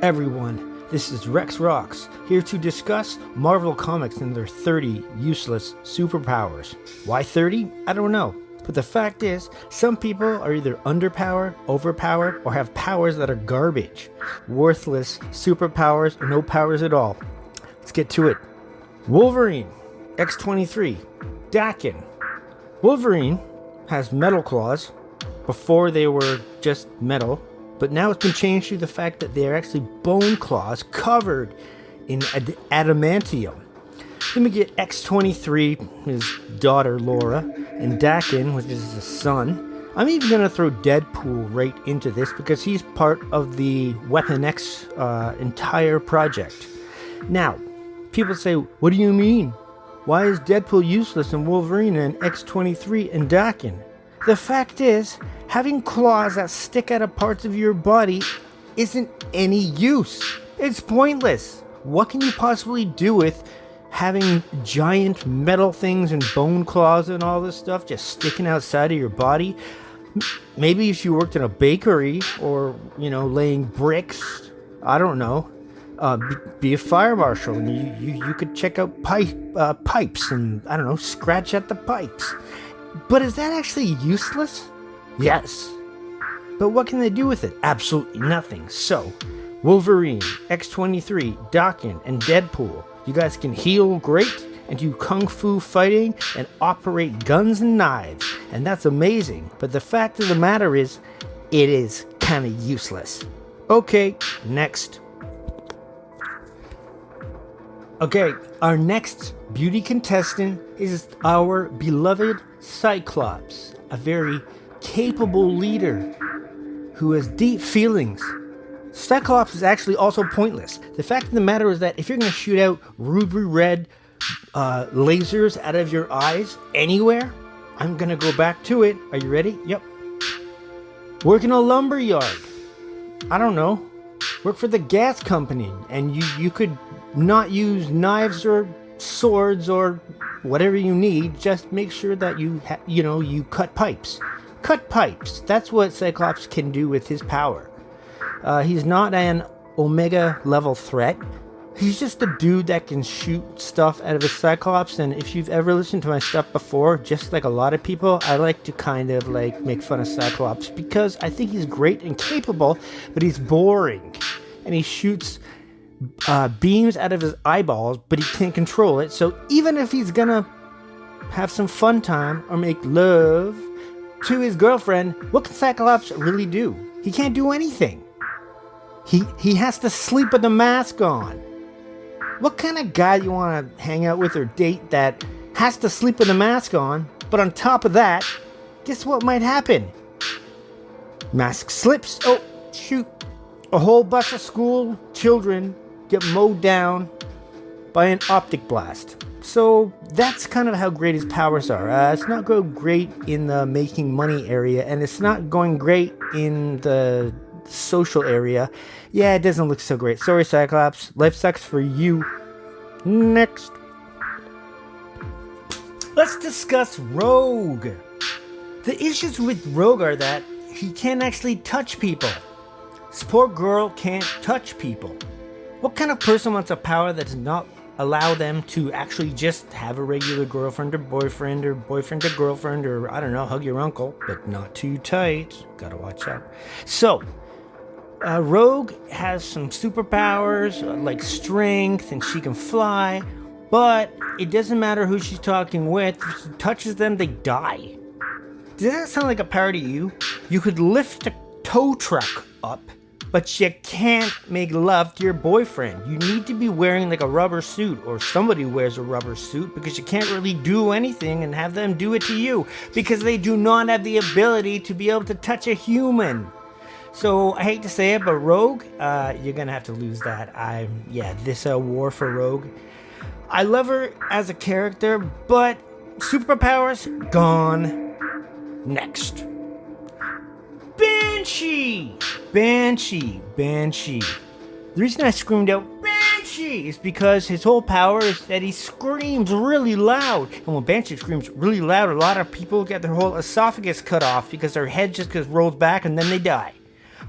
everyone, this is Rex Rocks, here to discuss Marvel Comics and their 30 useless superpowers. Why 30? I don't know. But the fact is, some people are either underpowered, overpowered, or have powers that are garbage. Worthless superpowers or no powers at all. Let's get to it. Wolverine, X-23, Dakin. Wolverine has metal claws. Before they were just metal, but now it's been changed to the fact that they are actually bone claws covered in adamantium. Then we get X-23, his daughter Laura, and Dakin, which is his son. I'm even going to throw Deadpool right into this because he's part of the Weapon X entire project. Now, people say, what do you mean? Why is Deadpool useless in Wolverine and X-23 and Dakin? The fact is, having claws that stick out of parts of your body isn't any use. It's pointless. What can you possibly do with having giant metal things and bone claws and all this stuff just sticking outside of your body? Maybe if you worked in a bakery or, laying bricks, I don't know. Be a fire marshal and you could check out pipes and, I don't know, scratch at the pipes. But is that actually useless? Yes. But what can they do with it? Absolutely nothing. So, Wolverine, X-23, Dakin, and Deadpool. You guys can heal great and do kung fu fighting and operate guns and knives. And that's amazing. But the fact of the matter is, it is kind of useless. Okay, next. Okay, our next beauty contestant is our beloved Cyclops, a very capable leader who has deep feelings. Cyclops is actually also pointless. The fact of the matter is that if you're going to shoot out ruby red lasers out of your eyes anywhere, I'm going to go back to it. Are you ready? Yep. Work in a lumber yard. I don't know. Work for the gas company, and you could not use knives or swords or whatever you need. Just make sure that you cut pipes. Cut pipes. That's what Cyclops can do with his power. He's not an Omega level threat. He's just a dude that can shoot stuff out of a Cyclops. And if you've ever listened to my stuff before, just like a lot of people, I like to kind of make fun of Cyclops because I think he's great and capable, but he's boring. And he shoots beams out of his eyeballs, but he can't control it. So even if he's gonna have some fun time or make love to his girlfriend, what can Cyclops really do? He can't do anything. He has to sleep with the mask on. What kind of guy do you want to hang out with or date that has to sleep with the mask on, but on top of that, guess what might happen? Mask slips. Oh, shoot. A whole bunch of school children get mowed down by an optic blast. So that's kind of how great his powers are. It's not going great in the making money area, and it's not going great in the social area. Yeah, it doesn't look so great. Sorry, Cyclops. Life sucks for you. Next. Let's discuss Rogue. The issues with Rogue are that he can't actually touch people. This poor girl can't touch people. What kind of person wants a power that does not allow them to actually just have a regular girlfriend or boyfriend to girlfriend, or I don't know, hug your uncle, but not too tight. Gotta watch out. So, Rogue has some superpowers like strength and she can fly, but it doesn't matter who she's talking with. If she touches them, they die. Does that sound like a power to you? You could lift a tow truck up, but you can't make love to your boyfriend. You need to be wearing a rubber suit, or somebody wears a rubber suit, because you can't really do anything and have them do it to you, because they do not have the ability to be able to touch a human. So, I hate to say it, but Rogue, you're gonna have to lose that. This war for Rogue. I love her as a character, but superpowers, gone. Next. Banshee! The reason I screamed out Banshee is because his whole power is that he screams really loud. And when Banshee screams really loud, a lot of people get their whole esophagus cut off because their head just gets rolled back and then they die.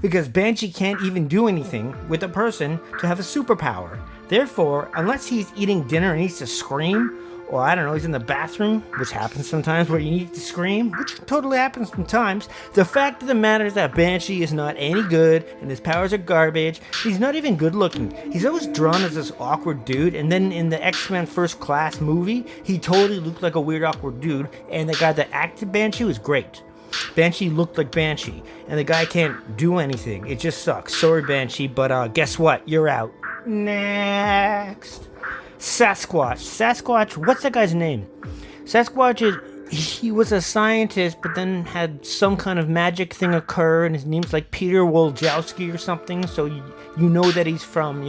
because Banshee can't even do anything with a person to have a superpower. Therefore, unless he's eating dinner and needs to scream, or I don't know, he's in the bathroom, which happens sometimes where you need to scream, which totally happens sometimes. The fact of the matter is that Banshee is not any good, and his powers are garbage. He's not even good looking. He's always drawn as this awkward dude, and then in the X-Men First Class movie, he totally looked like a weird awkward dude, and the guy that acted Banshee was great. Banshee looked like Banshee, and the guy can't do anything. It just sucks. Sorry, Banshee, but guess what? You're out. Next. Sasquatch, what's that guy's name? He was a scientist, but then had some kind of magic thing occur, and his name's like Peter Wojciechowski or something, so you know that he's from,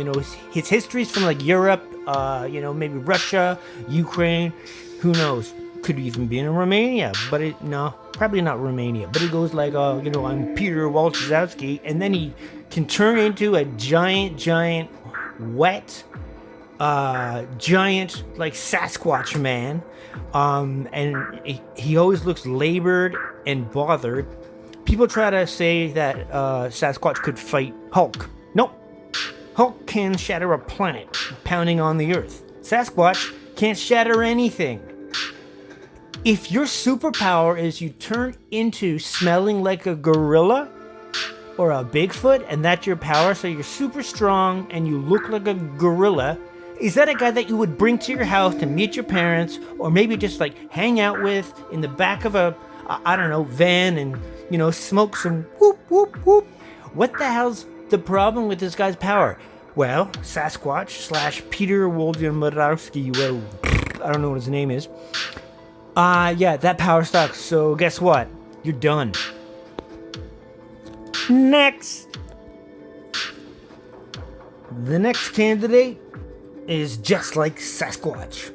his history's from like Europe, maybe Russia, Ukraine, who knows? Could even be in Romania, but no, probably not Romania, but he goes like, I'm Peter Wojciechowski, and then he can turn into a giant, wet, giant like Sasquatch man, and he always looks labored and bothered. People try to say that Sasquatch could fight Hulk. Nope. Hulk can shatter a planet pounding on the earth. Sasquatch can't shatter anything. If your superpower is you turn into smelling like a gorilla or a Bigfoot, and that's your power, so you're super strong and you look like a gorilla, is that a guy that you would bring to your house to meet your parents, or maybe just like hang out with in the back of a, van and, smoke some whoop, whoop, whoop? What the hell's the problem with this guy's power? Well, Sasquatch / Peter Wojciechowski, I don't know what his name is. That power sucks, so guess what? You're done. Next! The next candidate is just like Sasquatch.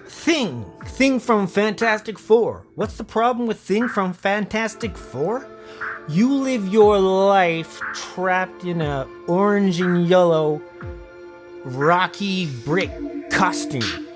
Thing from Fantastic Four. What's the problem with Thing from Fantastic Four? You live your life trapped in a orange and yellow rocky brick costume.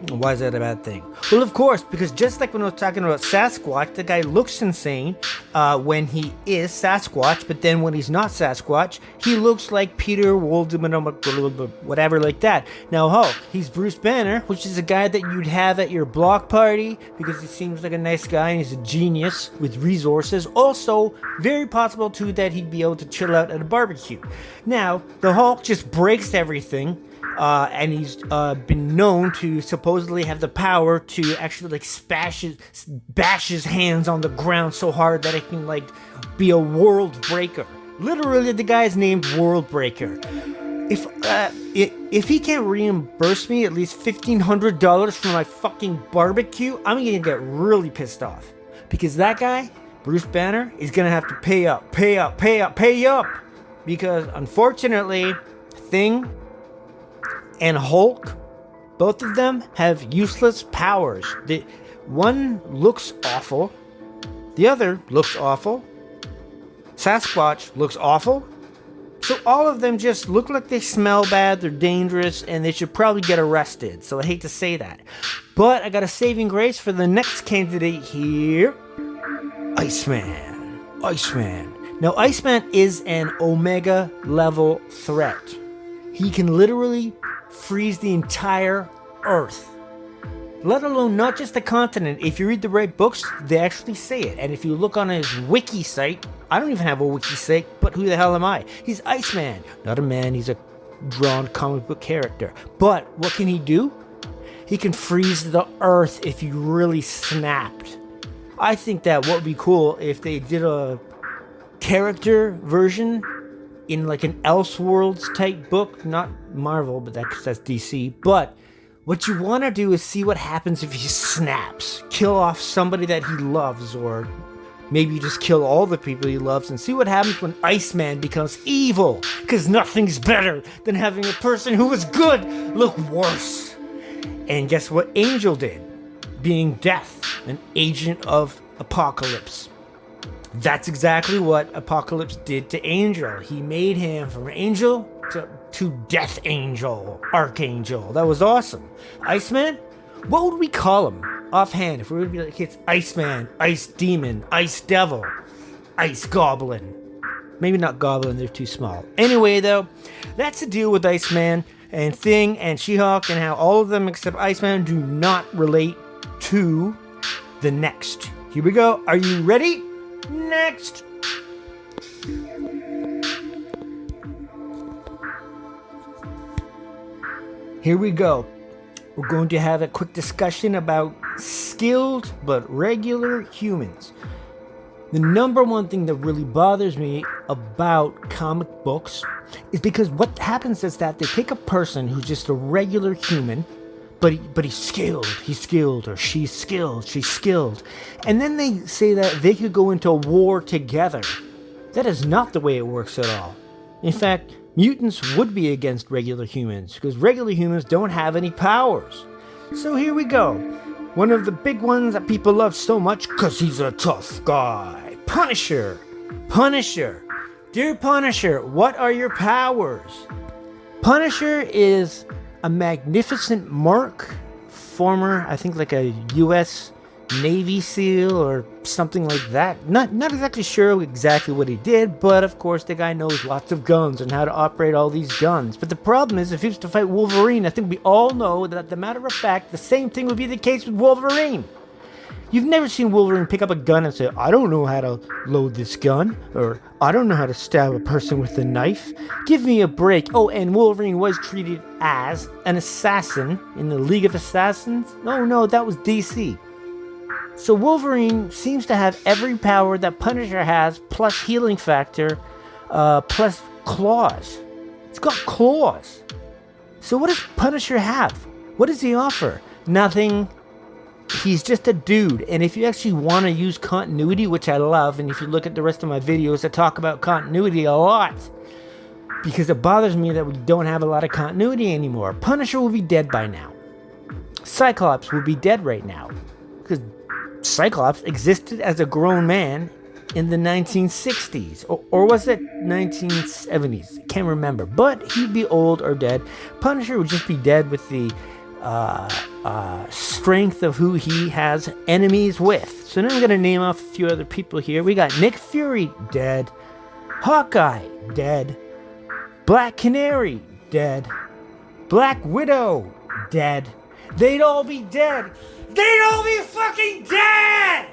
Why is that a bad thing? Well, of course, because just like when I was talking about Sasquatch, the guy looks insane when he is Sasquatch, but then when he's not Sasquatch, he looks like Peter Wojciechowski, whatever like that. Now, Hulk, he's Bruce Banner, which is a guy that you'd have at your block party because he seems like a nice guy and he's a genius with resources. Also, very possible, too, that he'd be able to chill out at a barbecue. Now, the Hulk just breaks everything. And he's been known to supposedly have the power to actually like bash his hands on the ground so hard that it can like be a world breaker. Literally, the guy's named World Breaker. If he can't reimburse me at least $1,500 for my fucking barbecue, I'm gonna get really pissed off because that guy, Bruce Banner, is gonna have to pay up, because unfortunately, Thing and Hulk, both of them have useless powers. The one looks awful, the other looks awful, Sasquatch looks awful, so all of them just look like they smell bad, they're dangerous, and they should probably get arrested, so I hate to say that. But I got a saving grace for the next candidate here, Iceman. Now, Iceman is an Omega level threat. He can literally freeze the entire Earth, let alone not just the continent. If you read the right books, they actually say it. And if you look on his wiki site, I don't even have a wiki site, but who the hell am I? He's Iceman, not a man. He's a drawn comic book character. But what can he do? He can freeze the Earth if he really snapped. I think that what would be cool if they did a character version in like an Elseworlds type book, not Marvel, but that's DC. But what you want to do is see what happens if he snaps, kill off somebody that he loves, or maybe just kill all the people he loves, and see what happens when Iceman becomes evil, because nothing's better than having a person who was good look worse. And guess what Angel did? Being Death, an agent of Apocalypse. That's exactly what Apocalypse did to Angel. He made him from Angel to Death Angel, Archangel. That was awesome. Iceman? What would we call him offhand if we would be like, it's Iceman, Ice Demon, Ice Devil, Ice Goblin? Maybe not Goblin, they're too small. Anyway, though, that's the deal with Iceman and Thing and She-Hulk, and how all of them except Iceman do not relate to the next. Here we go. Are you ready? Next. Here we go. We're going to have a quick discussion about skilled but regular humans. The number one thing that really bothers me about comic books is because what happens is that they take a person who's just a regular human, but he's skilled, or she's skilled, and then they say that they could go into war together. That is not the way it works at all. In fact, mutants would be against regular humans, because regular humans don't have any powers. So here we go. One of the big ones that people love so much, because he's a tough guy. Punisher. Dear Punisher, what are your powers? Punisher is a magnificent mark, former, I think like a U.S. Navy SEAL or something like that. Not exactly sure exactly what he did, but of course the guy knows lots of guns and how to operate all these guns. But the problem is, if he was to fight Wolverine, I think we all know that, the matter of fact, the same thing would be the case with Wolverine. You've never seen Wolverine pick up a gun and say, I don't know how to load this gun, or I don't know how to stab a person with a knife. Give me a break. Oh, and Wolverine was treated as an assassin in the League of Assassins. No, that was DC. So Wolverine seems to have every power that Punisher has, plus healing factor, plus claws. It's got claws. So what does Punisher have? What does he offer? Nothing. He's just a dude. And if you actually want to use continuity, which I love, and if you look at the rest of my videos, I talk about continuity a lot, because it bothers me that we don't have a lot of continuity anymore. Punisher will be dead by now. Cyclops will be dead right now, because Cyclops existed as a grown man in the 1960s, or was it 1970s? I can't remember, but he'd be old or dead. Punisher would just be dead with the strength of who he has enemies with. So now I'm going to name off a few other people here. We got Nick Fury, dead. Hawkeye, dead. Black Canary, dead. Black Widow, dead. They'd all be dead. They'd all be fucking dead!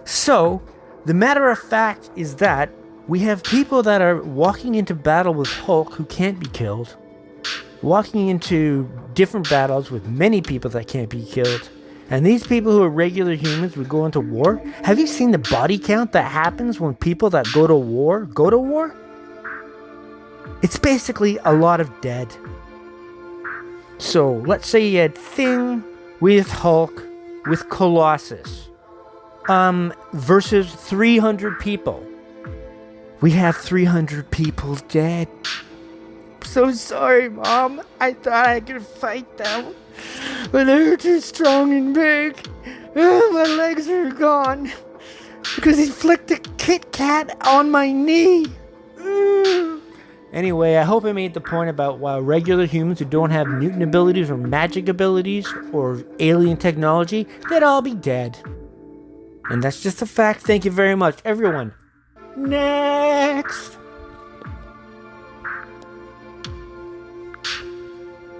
So, the matter of fact is that we have people that are walking into battle with Hulk who can't be killed, walking into different battles with many people that can't be killed, and these people who are regular humans would go into war. Have you seen the body count that happens when people that go to war? It's basically a lot of dead. So, let's say you had Thing with Hulk, with Colossus, versus 300 people. We have 300 people dead. I'm so sorry, Mom. I thought I could fight them, but they're too strong and big. My legs are gone because he flicked a Kit Kat on my knee. Anyway, I hope I made the point about why regular humans who don't have mutant abilities or magic abilities or alien technology, they'd all be dead. And that's just a fact. Thank you very much, everyone. Next!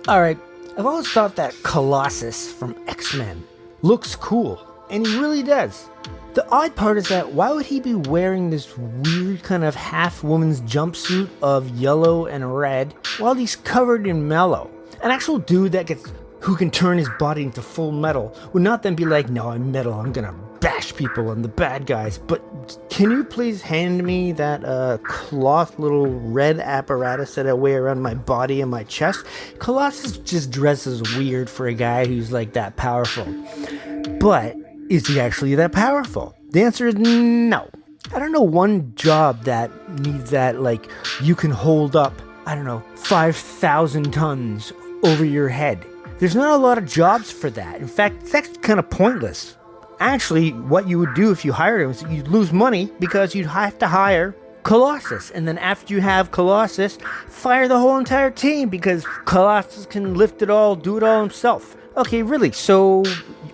Alright, I've always thought that Colossus from X-Men looks cool, and he really does. The odd part is that why would he be wearing this weird kind of half-woman's jumpsuit of yellow and red while he's covered in mellow? An actual dude who can turn his body into full metal would not then be like, no, I'm metal, I'm gonna bash people and the bad guys. But can you please hand me that cloth little red apparatus that I wear around my body and my chest? Colossus just dresses weird for a guy who's like that powerful. But is he actually that powerful? The answer is no. I don't know one job that needs that, like, you can hold up, 5,000 tons over your head. There's not a lot of jobs for that. In fact, it's actually kind of pointless. Actually, what you would do if you hired him is you'd lose money because you'd have to hire Colossus. And then after you have Colossus, fire the whole entire team because Colossus can lift it all, do it all himself. Okay, really, so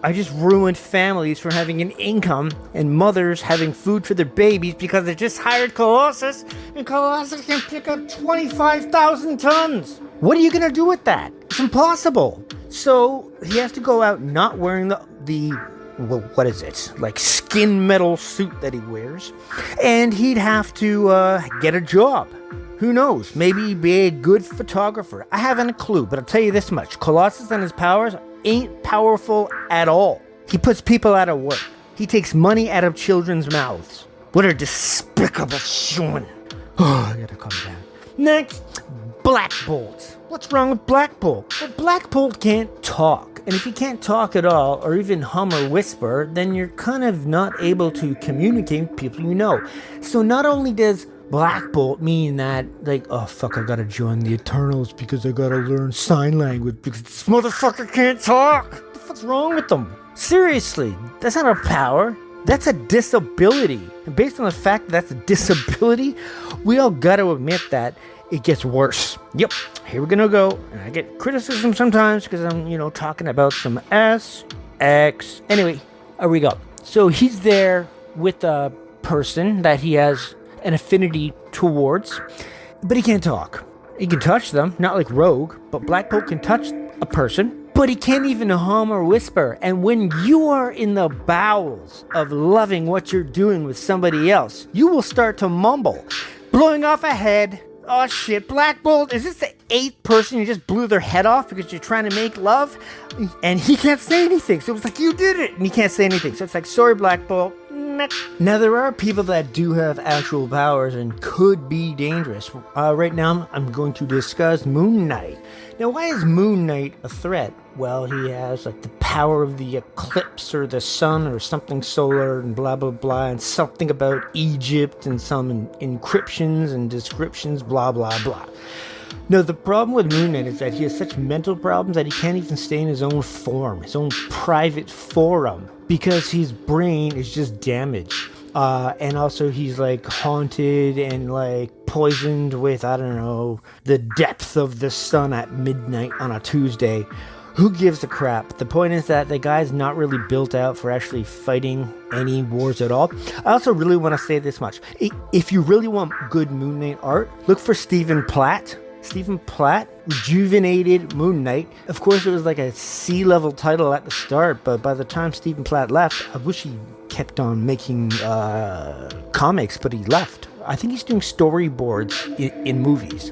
I just ruined families from having an income and mothers having food for their babies because they just hired Colossus, and Colossus can pick up 25,000 tons. What are you gonna do with that? It's impossible. So he has to go out not wearing what is it? Like skin metal suit that he wears. And he'd have to get a job. Who knows? Maybe be a good photographer. I haven't a clue, but I'll tell you this much. Colossus and his powers ain't powerful at all. He puts people out of work. He takes money out of children's mouths. What a despicable human. Oh, I gotta calm down. Next, Black Bolt. What's wrong with Black Bolt? Well, Black Bolt can't talk. And if you can't talk at all, or even hum or whisper, then you're kind of not able to communicate with people you know. So not only does Black Bolt mean that, like, oh fuck, I gotta join the Eternals because I gotta learn sign language because this motherfucker can't talk. What the fuck's wrong with them? Seriously, that's not a power. That's a disability. And based on the fact that that's a disability, we all gotta admit that it gets worse. Yep, here we're gonna go. And I get criticism sometimes because I'm, talking about some SX. Anyway, here we go. So he's there with a person that he has an affinity towards, but he can't talk. He can touch them, not like Rogue, but Black Bolt can touch a person, but he can't even hum or whisper. And when you are in the bowels of loving what you're doing with somebody else, you will start to mumble, blowing off a head. Oh shit, Black Bolt, is this the 8th person you just blew their head off because you're trying to make love? And he can't say anything, so it's like, you did it, and he can't say anything. So it's like, sorry, Black Bolt. Now, there are people that do have actual powers and could be dangerous. Right now, I'm going to discuss Moon Knight. Now, why is Moon Knight a threat? Well, he has like the power of the eclipse or the sun or something solar and blah, blah, blah, and something about Egypt and some encryptions and descriptions, blah, blah, blah. No, the problem with Moon Knight is that he has such mental problems that he can't even stay in his own form, his own private forum, because his brain is just damaged. And also he's like haunted and like poisoned with, I don't know, the depth of the sun at midnight on a Tuesday. Who gives a crap? The point is that the guy's not really built out for actually fighting any wars at all. I also really want to say this much. If you really want good Moon Knight art, look for Stephen Platt. Stephen Platt rejuvenated Moon Knight. Of course, it was like a C-level title at the start, but by the time Stephen Platt left, I wish he kept on making comics, but he left. I think he's doing storyboards in movies.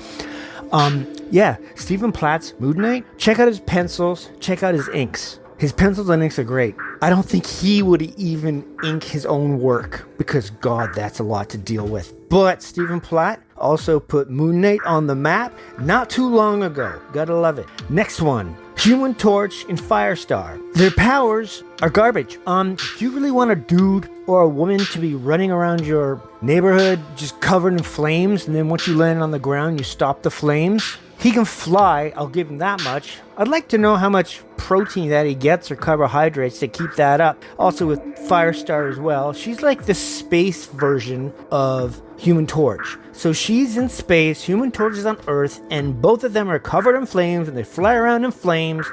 Yeah, Stephen Platt's Moon Knight. Check out his pencils. Check out his inks. His pencils and inks are great. I don't think he would even ink his own work because, God, that's a lot to deal with. But Stephen Platt also put Moon Knight on the map not too long ago. Gotta love it. Next one. Human Torch and Firestar. Their powers are garbage. Do you really want a dude or a woman to be running around your neighborhood just covered in flames, and then once you land on the ground, you stop the flames? He can fly, I'll give him that much. I'd like to know how much protein that he gets or carbohydrates to keep that up. Also with Firestar as well. She's like the space version of Human Torch. So she's in space, Human Torch is on Earth, and both of them are covered in flames and they fly around in flames.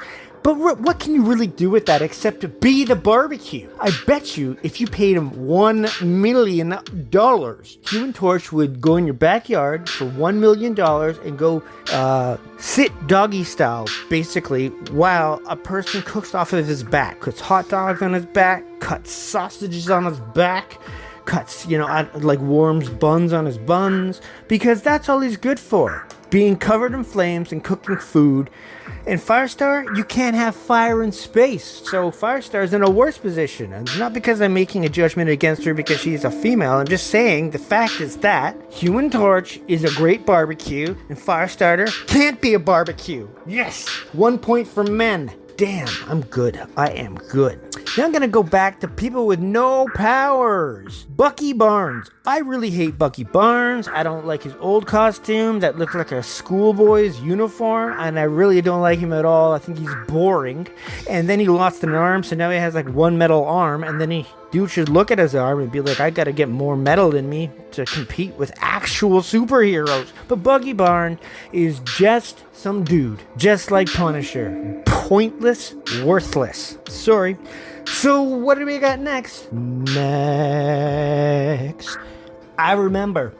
But what can you really do with that except to be the barbecue? I bet you if you paid him $1 million, Human Torch would go in your backyard for $1 million and go sit doggy style, basically, while a person cooks off of his back. Cuts hot dogs on his back, cuts sausages on his back, cuts, like warms buns on his buns, because that's all he's good for. Being covered in flames and cooking food. And Firestar, you can't have fire in space. So Firestar is in a worse position. And it's not because I'm making a judgment against her because she's a female. I'm just saying the fact is that Human Torch is a great barbecue and Firestarter can't be a barbecue. Yes! 1 point for men. Damn, I'm good. I am good. Now I'm going to go back to people with no powers. Bucky Barnes. I really hate Bucky Barnes. I don't like his old costume that looked like a schoolboy's uniform. And I really don't like him at all. I think he's boring. And then he lost an arm, so now he has like one metal arm. And then dude should look at his arm and be like, I got to get more metal in me to compete with actual superheroes. But Bucky Barnes is just some dude, just like Punisher. Pointless, worthless. Sorry. So what do we got next? Next. I remember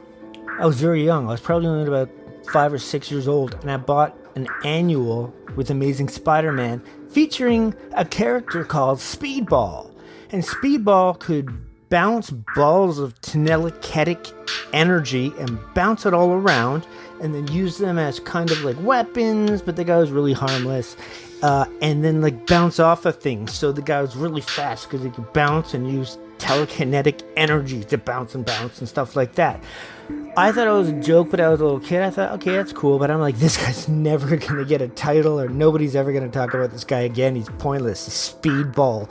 I was very young. I was probably only about 5 or 6 years old, and I bought an annual with Amazing Spider-Man featuring a character called Speedball. And Speedball could bounce balls of telekinetic energy and bounce it all around and then use them as kind of like weapons, but the guy was really harmless. And then like bounce off of things. So the guy was really fast because he could bounce and use telekinetic energy to bounce and stuff like that. I thought it was a joke, but I was a little kid. I thought, okay, that's cool. But I'm like, this guy's never going to get a title, or nobody's ever going to talk about this guy again. He's pointless. He's Speedball.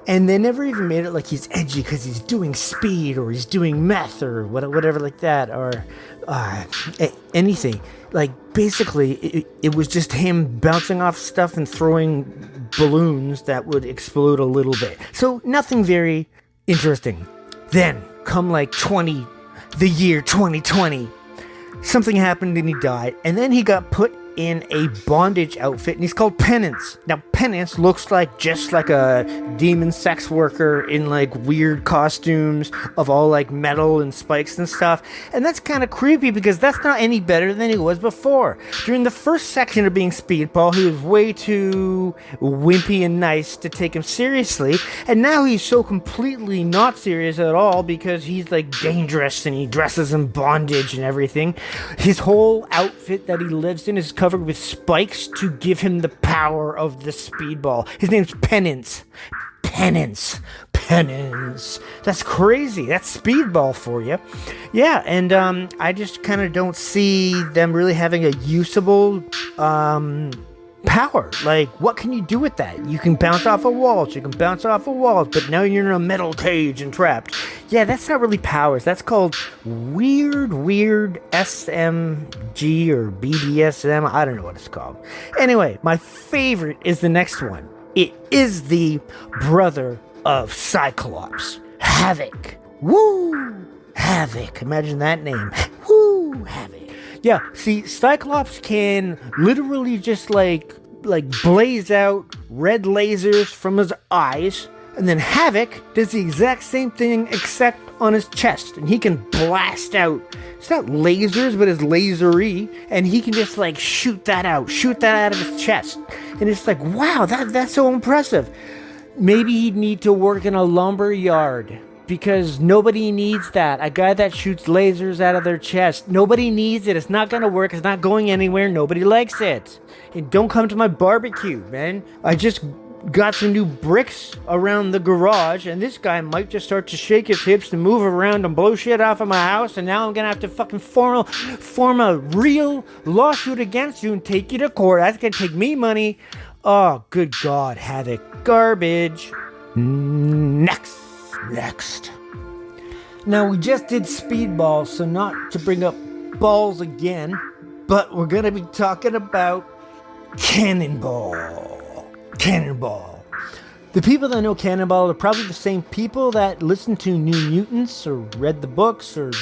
And they never even made it like he's edgy because he's doing speed, or he's doing meth, or whatever like that, or anything. Like, basically, it was just him bouncing off stuff and throwing balloons that would explode a little bit. So, nothing very interesting. Then, come like the year 2020, something happened and he died, and then he got put in a bondage outfit, and he's called Penance. Now, Penance looks like just like a demon sex worker in like weird costumes of all like metal and spikes and stuff, and that's kind of creepy because that's not any better than he was before. During the first section of being Speedball, he was way too wimpy and nice to take him seriously, and now he's so completely not serious at all because he's like dangerous and he dresses in bondage and everything. His whole outfit that he lives in is covered with spikes to give him the power of the Speedball. His name's Penance. Penance. That's crazy. That's Speedball for you. Yeah, and I just kind of don't see them really having a usable power. Like, what can you do with that? You can bounce off of walls, but now you're in a metal cage and trapped. Yeah, that's not really powers. That's called weird SMG or BDSM. I don't know what it's called. Anyway, my favorite is the next one. It is the brother of Cyclops, Havoc. Woo! Havoc. Imagine that name. Woo! Havoc. Yeah, see, Cyclops can literally just like blaze out red lasers from his eyes, and then Havoc does the exact same thing except on his chest, and he can blast out, it's not lasers, but it's lasery, and he can just like shoot that out of his chest, and it's like, wow, that's so impressive. Maybe he'd need to work in a lumber yard, because nobody needs that. A guy that shoots lasers out of their chest. Nobody needs it. It's not going to work. It's not going anywhere. Nobody likes it. And don't come to my barbecue, man. I just got some new bricks around the garage, and this guy might just start to shake his hips and move around and blow shit off of my house, and now I'm going to have to fucking form a real lawsuit against you and take you to court. That's going to take me money. Oh, good God, Havoc. Garbage. Next. Now, we just did Speedball, so not to bring up balls again, but we're going to be talking about Cannonball. The people that know Cannonball are probably the same people that listen to New Mutants or read the books or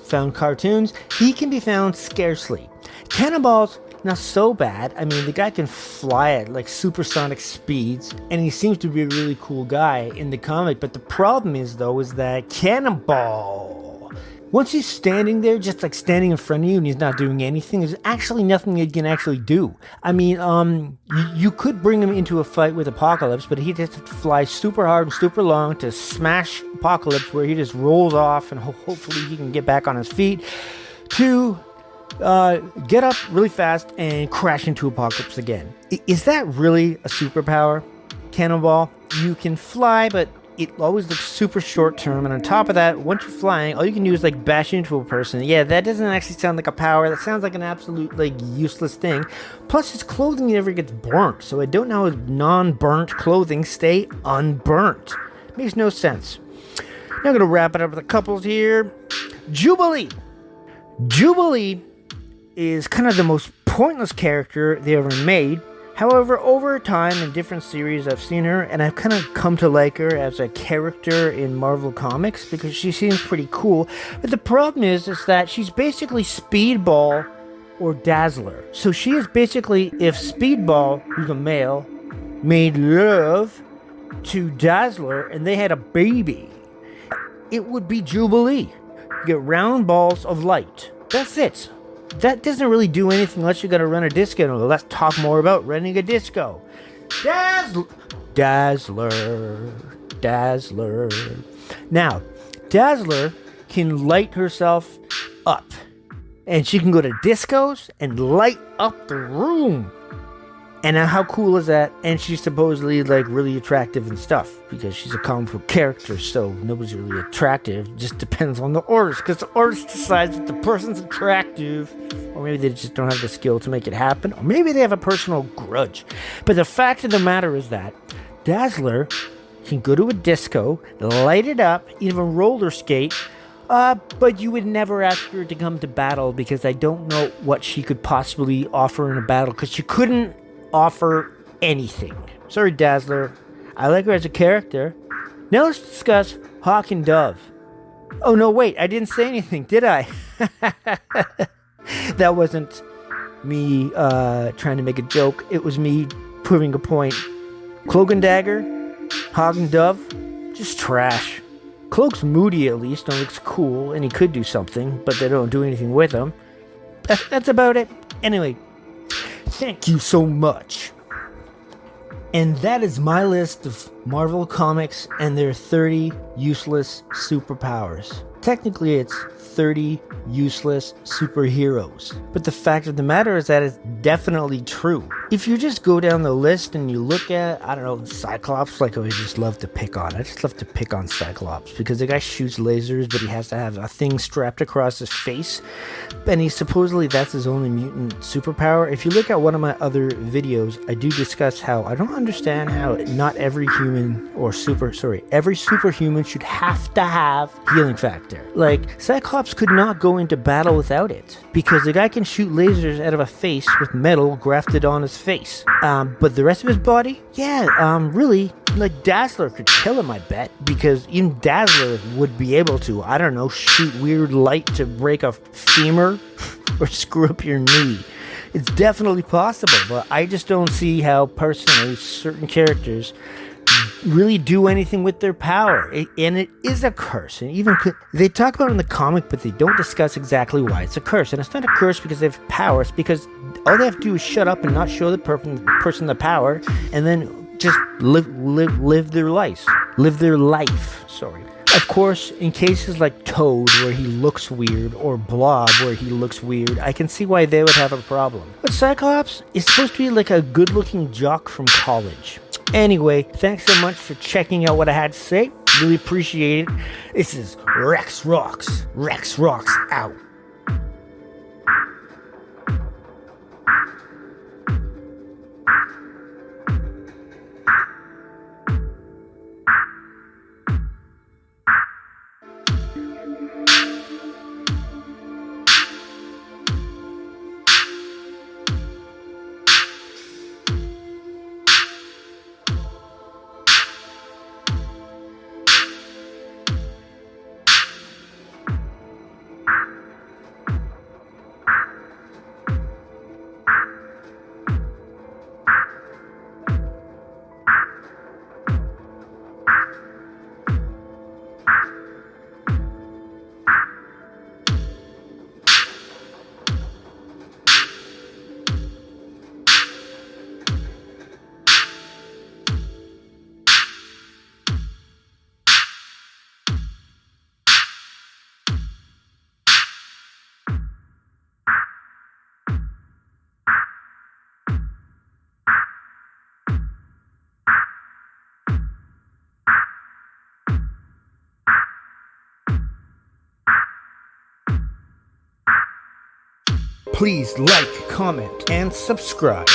found cartoons. He can be found scarcely. Cannonball's not so bad. I mean, the guy can fly at like supersonic speeds, and he seems to be a really cool guy in the comic, but the problem is that Cannonball, once he's standing there, just like standing in front of you and he's not doing anything, there's actually nothing he can actually do. I mean, you could bring him into a fight with Apocalypse, but he'd have to fly super hard and super long to smash Apocalypse, where he just rolls off and hopefully he can get back on his feet to get up really fast and crash into Apocalypse again. Is that really a superpower, Cannonball? You can fly, but it always looks super short term, and on top of that, once you're flying, all you can do is like bash into a person. Yeah, that doesn't actually sound like a power. That sounds like an absolute like useless thing. Plus, his clothing never gets burnt, so I don't know how his non-burnt clothing stay unburnt. Makes no sense. Now I'm gonna wrap it up with a couple here. Jubilee is kind of the most pointless character they ever made. However, over time in different series I've seen her, and I've kind of come to like her as a character in Marvel Comics because she seems pretty cool. But the problem is that she's basically Speedball or Dazzler. So she is basically if Speedball, who's a male, made love to Dazzler and they had a baby, it would be Jubilee. You get round balls of light. That's it. That doesn't really do anything unless you gotta run a disco. No, let's talk more about running a disco. Dazzler. Now, Dazzler can light herself up. And she can go to discos and light up the room. And how cool is that? And she's supposedly like really attractive and stuff because she's a comic book character, so nobody's really attractive. It just depends on the artist, because the artist decides if the person's attractive, or maybe they just don't have the skill to make it happen, or maybe they have a personal grudge. But the fact of the matter is that Dazzler can go to a disco, light it up, even roller skate. But you would never ask her to come to battle because I don't know what she could possibly offer in a battle, because she couldn't offer anything. Sorry, Dazzler. I like her as a character. Now let's discuss Hawk and Dove. Oh, no, wait. I didn't say anything, did I? That wasn't me trying to make a joke. It was me proving a point. Cloak and Dagger, Hawk and Dove, just trash. Cloak's moody at least and looks cool, and he could do something, but they don't do anything with him. That's about it. Anyway, thank you so much. And that is my list of Marvel Comics and their 30 useless superpowers. Technically, it's 30 useless superheroes. But the fact of the matter is that it's definitely true. If you just go down the list and you look at, I don't know, Cyclops, like I just love to pick on. I just love to pick on Cyclops because the guy shoots lasers, but he has to have a thing strapped across his face. And that's his only mutant superpower. If you look at one of my other videos, I do discuss how I don't understand how not every every superhuman should have to have healing factor. Like, Cyclops could not go into battle without it, because the guy can shoot lasers out of a face with metal grafted on his face. But the rest of his body, really, like Dazzler could kill him, I bet, because even Dazzler would be able to, I don't know, shoot weird light to break a femur or screw up your knee. It's definitely possible, but I just don't see how, personally, certain characters really do anything with their power. And it is a curse. And even they talk about it in the comic, but they don't discuss exactly why it's a curse. And it's not a curse because they have power. It's because all they have to do is shut up and not show the person the power, and then just live their life. Of course, in cases like Toad, where he looks weird, or Blob, where he looks weird, I can see why they would have a problem. But Cyclops is supposed to be like a good-looking jock from college. Anyway, thanks so much for checking out what I had to say. Really appreciate it. This is Rex Rocks. Rex Rocks out. Please like, comment, and subscribe.